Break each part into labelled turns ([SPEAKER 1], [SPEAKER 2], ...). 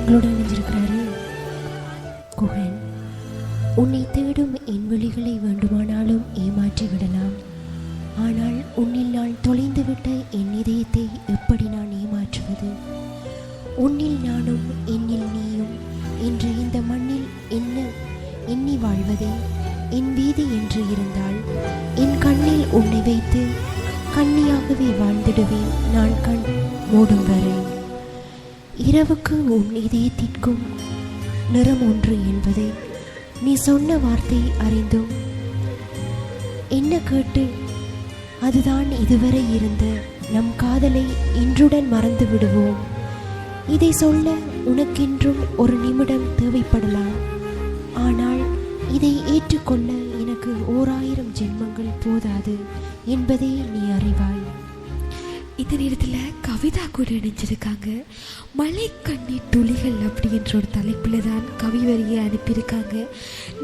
[SPEAKER 1] எங்களோட இணைஞ்சிருக்கிறாரு குகன். உன்னை தேடும் என் விழிகளை வேண்டுமானாலும் ஏமாற்றி விடலாம். ஆனால் உன்னில் நான் தொலைந்துவிட்ட என் இதயத்தை எப்படி நான் ஏமாற்றுவது? உன்னில் நானும் என்னில் நீயும் என்று இந்த மண்ணில் என்ன எண்ணி வாழ்வதே என் வீதி என்று இருந்தால் என் கண்ணில் உன்னை வைத்து கண்ணியாகவே வாழ்ந்திடுவேன் நான் கண் மூடும் வரை. இரவுக்கு உன் இதயத்திற்கும் நிறம் ஒன்று என்பதை நீ சொன்ன வார்த்தை அறிந்தும் என்ன கேட்டு அதுதான் இதுவரை இருந்த நம் காதலை இன்றுடன் மறந்து விடுவோம். இதை சொல்ல உனக்கென்றும் ஒரு நிமிடம் தேவைப்படலாம். ஆனால் இதை ஏற்றுக்கொள்ள எனக்கு 1000 ஜென்மங்கள் போதாது என்பதை நீ அறிவாய்.
[SPEAKER 2] இந்த நேரத்தில் கவிதா கூட இணைஞ்சிருக்காங்க. மழை கண்ணீர் துளிகள் அப்படின்ற ஒரு தலைப்பில் தான் கவி வரியை அனுப்பியிருக்காங்க.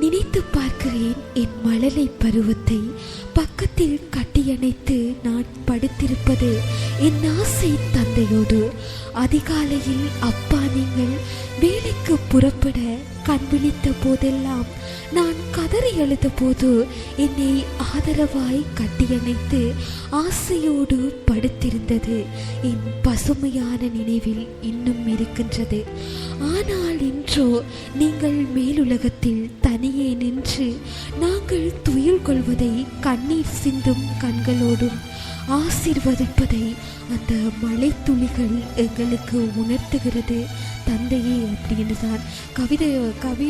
[SPEAKER 2] நினைத்து பார்க்கிறேன் என் மழலை பருவத்தை, பக்கத்தில் கட்டியணைத்து நான் படுத்திருப்பது என் ஆசை தந்தையோடு. அதிகாலையில் அப்பா நீங்கள் வேலைக்கு புறப்பட கண் விழித்த போதெல்லாம் நான் கதறி எழுத போது என்னை ஆதரவாய் கட்டியணைத்து ஆசையோடு படுத்திருந்தது என் பசுமையான நினைவில் இன்னும் இருக்கின்றது. ஆனால் இன்றோ நீங்கள் மேலுலகத்தில் தனியே நின்று நாங்கள் துயில் கொள்வதை கண்ணீர் சிந்தும் கண்களோடும் ஆசீர்வதிப்பதை அந்த மழை துளிகள் எங்களுக்கு உணர்த்துகிறது தந்தையே அப்படின்னு தான் கவி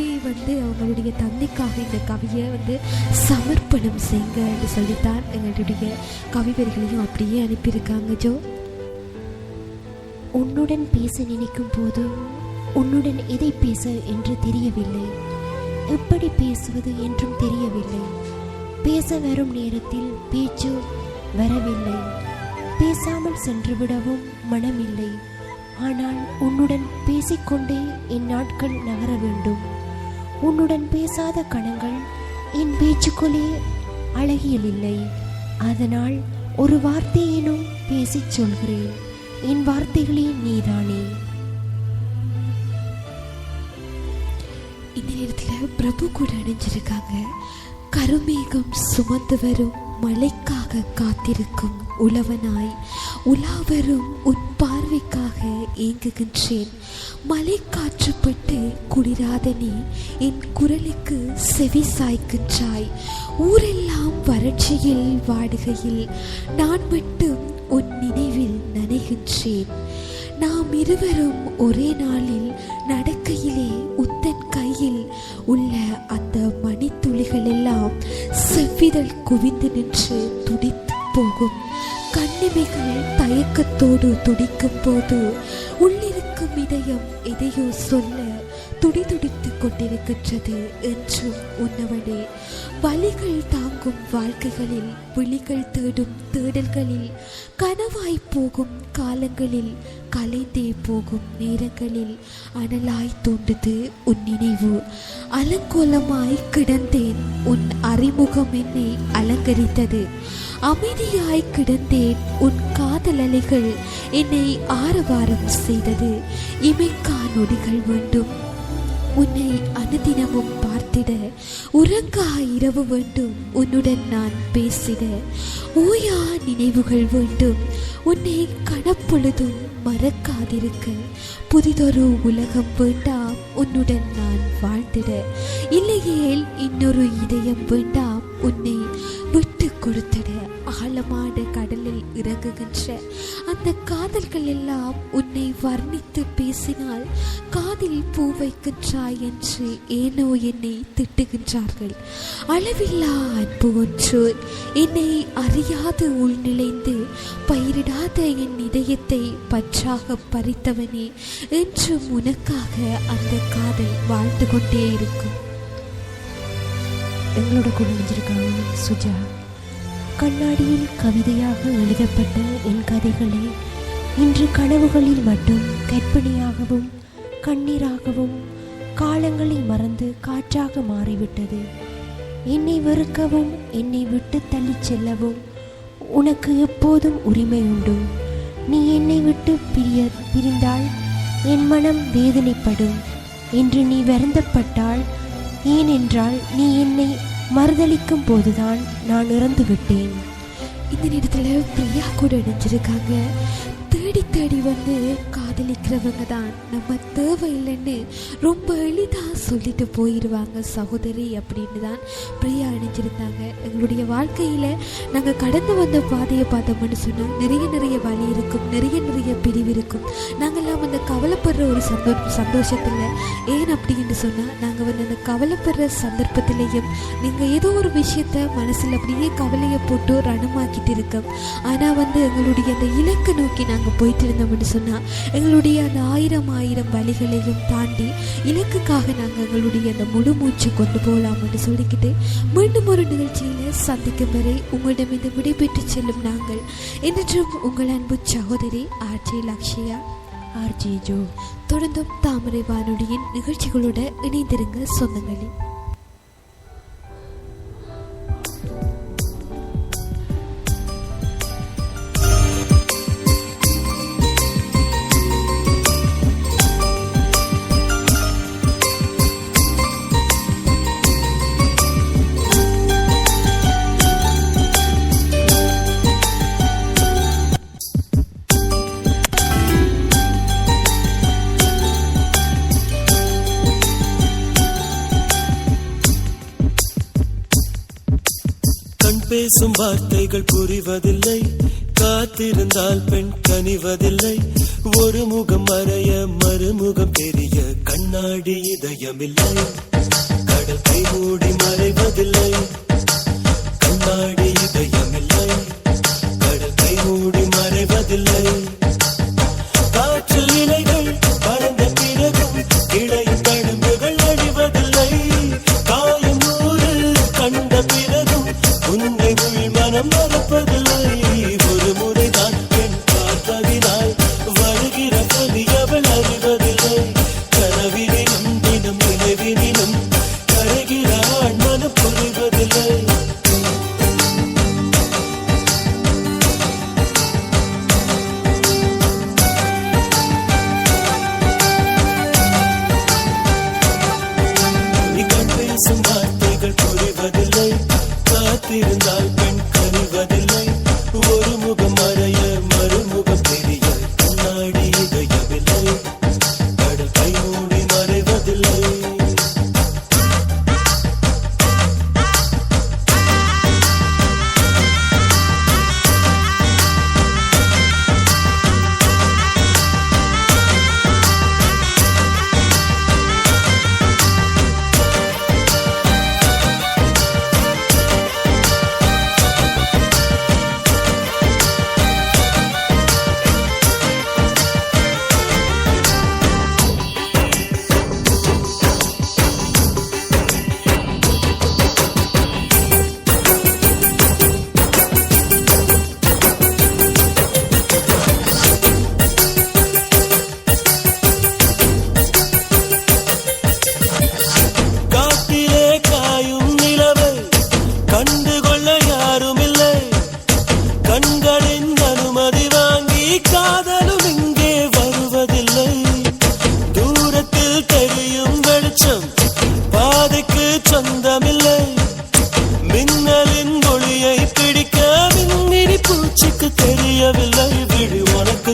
[SPEAKER 2] அவங்களுடைய தந்தைக்காக இந்த கவியை சமர்ப்பணம் செய்யுங்கன்னு சொல்லித்தான் எங்களுடைய கவிவரிகளையும் அப்படியே அனுப்பியிருக்காங்க. ஜோ,
[SPEAKER 1] உன்னுடன் பேச நினைக்கும் போது உன்னுடன் எதை பேச என்று தெரியவில்லை, எப்படி பேசுவது என்றும் தெரியவில்லை. பேச வரும் நேரத்தில் பேச்சு வரவில்லை, பேசாமல் சென்றுவிடவும் மனமில்லை. ஆனால் உன்னுடன் பேசிக்கொண்டே என் நாட்கள் நகர வேண்டும். உன்னுடன் பேசாத கணங்கள் என் பேச்சுக்குள்ளே அழகியல் இல்லை. அதனால் ஒரு வார்த்தையேனும் பேசிச் சொல்கிறேன், என் வார்த்தைகளே நீதானே.
[SPEAKER 2] இந்த நேரத்தில் பிரபு கூட அணிஞ்சிருக்காங்க. கருமேகம் சுமந்து வரும் மழைக்காக காத்திருக்கும் உழவனாய் உலாவரும் உன் பார்வைக்காக ஏங்குகின்றேன். மழை காற்றுப்பட்டு குளிராத நீ என் குரலுக்கு செவி சாய்க்கின்றாய். ஊரெல்லாம் வறட்சியில் வாடுகையில் நான் மட்டும் உன் நினைவில் நனைகின்றேன். நாம் இருவரும் ஒரே நாளில் நடக்கையிலே உத்தன் கையில் உள்ள அந்த மணித்துளிகள் எல்லாம் செவ்விதழ் குவிந்து நின்று துடித்து போகும். கண்ணிமைகள் தயக்கத்தோடு துடிக்கும் போது உள்ளிருக்கும் இதயம் எதையோ சொல்ல துடிதுடித்து கொண்டிருக்கின்றது என்றும் உன்னவனே. வலிகள் தாங்கும் வாழ்க்கைகளில், விழிகள் தேடும் தேடல்களில், கனவாய் போகும் காலங்களில், கலைந்தே போகும் நேரங்களில் அனலாய் தோன்றுது உன் நினைவு. அலங்கோலமாய் கிடந்தேன், உன் அறிமுகம் என்னை அலங்கரித்தது. அமைதியாய் கிடந்தேன், உன் காதல் அலைகள் என்னை ஆரவாரம் செய்தது. இமைக்கா நொடிகள் வேண்டும் உன்னை அனுதினமும் பார்த்திட, உறங்கா இரவு வேண்டும் உன்னுடன் நான் பேசிட. ஓயா நினைவுகள் வேண்டும் உன்னை கனப்பொழுதும் மறக்காதிருக்க. புதிதொரு உலகம் வேண்டாம் உன்னுடன் நான் வாழ்ந்திட. இல்லையேல் இன்னொரு இதயம் வேண்டாம் உன்னை விட்டு கொடுத்திட. ஆழமான கடலில் இறங்குகின்ற அந்த காதல்கள் எல்லாம் உன்னை வர்ணித்து பேசினால் காதில் பூ வைக்கின்றாய் என்று ஏனோ என்னை திட்டுகின்றார்கள். அளவில்லா அன்பு ஒன்று என்னை அறியாது உள்நிலைந்து பயிரிடாத என் இதயத்தை பற்றாக பறித்தவனே, என்றும் உனக்காக அந்த காதல் வாழ்ந்து கொண்டே இருக்கும்.
[SPEAKER 1] எங்களோட குழுமிஞ்சிருக்காங்க சுஜா. கண்ணாடியில் கவிதையாக எழுதப்பட்ட என் கதைகளை இன்று கனவுகளில் மட்டும் கற்பனையாகவும் கண்ணீராகவும் காலங்களை மறந்து காற்றாக மாறிவிட்டது. என்னை வெறுக்கவும் என்னை விட்டு தள்ளி செல்லவும் உனக்கு எப்போதும் உரிமை உண்டு. நீ என்னை விட்டு பிரிந்தால் என் மனம் வேதனைப்படும் என்று நீ வருந்தப்பட்டால், ஏனென்றால் நீ என்னை மறுதளிக்கும் போதுதான் நான் இறந்து விட்டேன்.
[SPEAKER 2] இந்த நேரத்தில் பிரியா கூட இணைஞ்சிருக்காங்க. தேடி தேடி வந்து காதலிக்கிறவங்க தான் நம்ம தேவையில்லைன்னு ரொம்ப எளிதாக சொல்லிட்டு போயிடுவாங்க சகோதரி அப்படின்னு தான் பிரியா இணைஞ்சிருந்தாங்க. எங்களுடைய வாழ்க்கையில் நாங்கள் கடந்து வந்த பாதையை பார்த்தோம்னு சொன்னால் நிறைய வழி இருக்கும், நிறைய பிரிவு இருக்கும். நாங்கள்லாம் வந்து கவலைப்படுற ஒரு சந்தோஷத்தில், ஏன் அப்படின்னு சொன்னால் நாங்கள் வந்து அந்த கவலைப்படுற சந்தர்ப்பத்திலையும் நீங்கள் ஏதோ ஒரு விஷயத்த மனசில் அப்படியே கவலையை போட்டு ரணமாக்கிட்டு இருக்கோம். ஆனால் வந்து எங்களுடைய அந்த இலக்கை நோக்கி நாங்கள் போயிட்டு இருந்தோம்னு சொன்னால் எங்களுடைய அந்த ஆயிரம் வழிகளையும் தாண்டி இலக்குக்காக நாங்கள் எங்களுடைய அந்த முழு மூச்சு கொண்டு போகலாம்னு சொல்லிக்கிட்டு மீண்டும் ஒரு நிகழ்ச்சியில் சந்திக்கும் வரை உங்களிடம் இந்த விடைபெற்று செல்லும் நாங்கள் என்றும் உங்கள் அன்பு சகோதரி ஆர்ஜே லக்ஷயா,
[SPEAKER 1] ஆர்ஜே ஜோ.
[SPEAKER 2] தொடர்ந்தும் தாமரை வானொலியின் நிகழ்ச்சிகளோட இணைந்திருங்க சொந்தங்களே.
[SPEAKER 3] பேசும் வார்த்தைகள் புரிவதில்லை, காத்திருந்தால் பெண் கனிவதில்லை. ஒரு முகம் மறைய மறுமுகம் தெரிய கண்ணாடி இதயமில்லை. கடல் கை மூடி மறைவதில்லை, கண்ணாடி இதயமில்லை. கடல் கை மூடி மறைவதில்லை. காற்றில் இலைகள் பறந்த பிறகும் இளையும் தழும்புகள் அழிவதில்லை. காயம் நூறு கண்ட பிறகும் உன்னை உள் மனம் மறப்பதில்லை. ஒரு முறைதான் பெண் பார்ப்பதினால் வருகிற பலி அவள் அறிவதில்லை. கனவினிலும் தினம் நினைவினிலும் கரைகிறாள் மனம் புரிவதில்லை. பேசும் வார்த்தைகள் புரிவதில்லை, காத்திருந்தால் பெண் கனிவதில்லை. ஒரு முகம் மறைய மறுமுகம் தெரிய கண்ணாடி இதயமில்லை. கடல் கை மூடி மறைவதில்லை.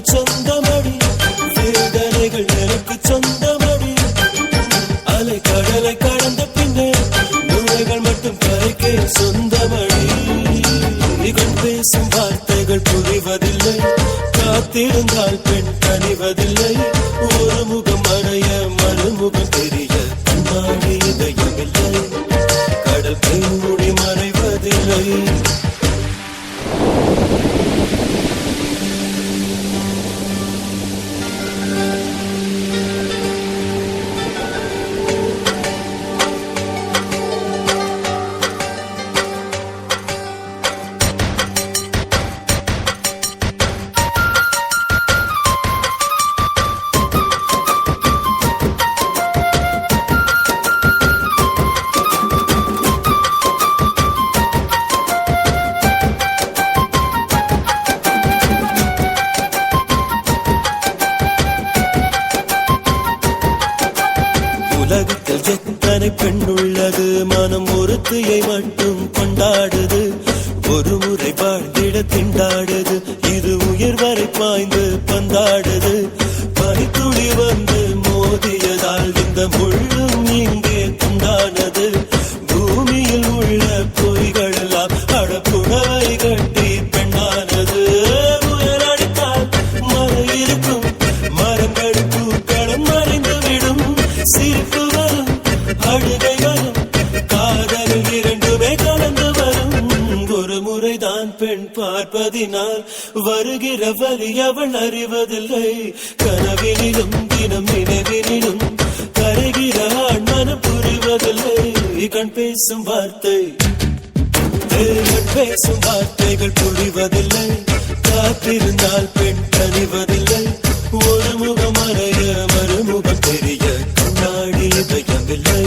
[SPEAKER 3] சொந்தமடி வேதனைகள் எனக்கு சொந்தமடி. அலை கடலை கடந்த பின்னே நுழைகள் மட்டும் கரைக்கே சொந்தமடி. நிகழ் பேசும் வார்த்தைகள் புரிவதில்லை, காத்திருந்தால் பெண் கனிவதில்லை. ஒரு முகம் மறைய மறுமுகம் தெரிய கண்ணாடி இதயமில்லை. கடல் கை மூடி மறைவதில்லை. எத்தனை பெண் உள்ளது மனம் ஒருத்தியை மட்டும் கொண்டாடுது ஒரு முறை வாழ்ந்திட திண்டாடுது இது உயிர் வரை பாய்ந்து பந்தாடுது பனித்துளி வந்து மோதியதால் இந்த முள்ளும் இங்கே துண்டானது பூமியில் உள்ள பொய்கள் எல்லாம் அடப்புடவை கட்டி பெண்ணானது புயல் அடித்தால் மழை இருக்கும் மரங்கள் பூக்களும் மறைந்துவிடும் சிரிப்பு வரும் அழுகை வரும் காதல் இரண்டுமே கலந்து வரும் ஒரு முறைதான் பெண் பார்ப்பதினால் வருகிற வழி அவள் அறிவதில்லை கனவினிலும் தினம் நினைவினிலும் கரைகிற ஆண் மனம் புரிவதில்லை கண் பேசும் வார்த்தை கண் பேசும் வார்த்தைகள் புரிவதில்லை காத்திருந்தால் பெண் கனிவதில்லை ஒரு முகம் அறைய மறுமுகம் தெரிய கண்ணாடி இதயமில்லை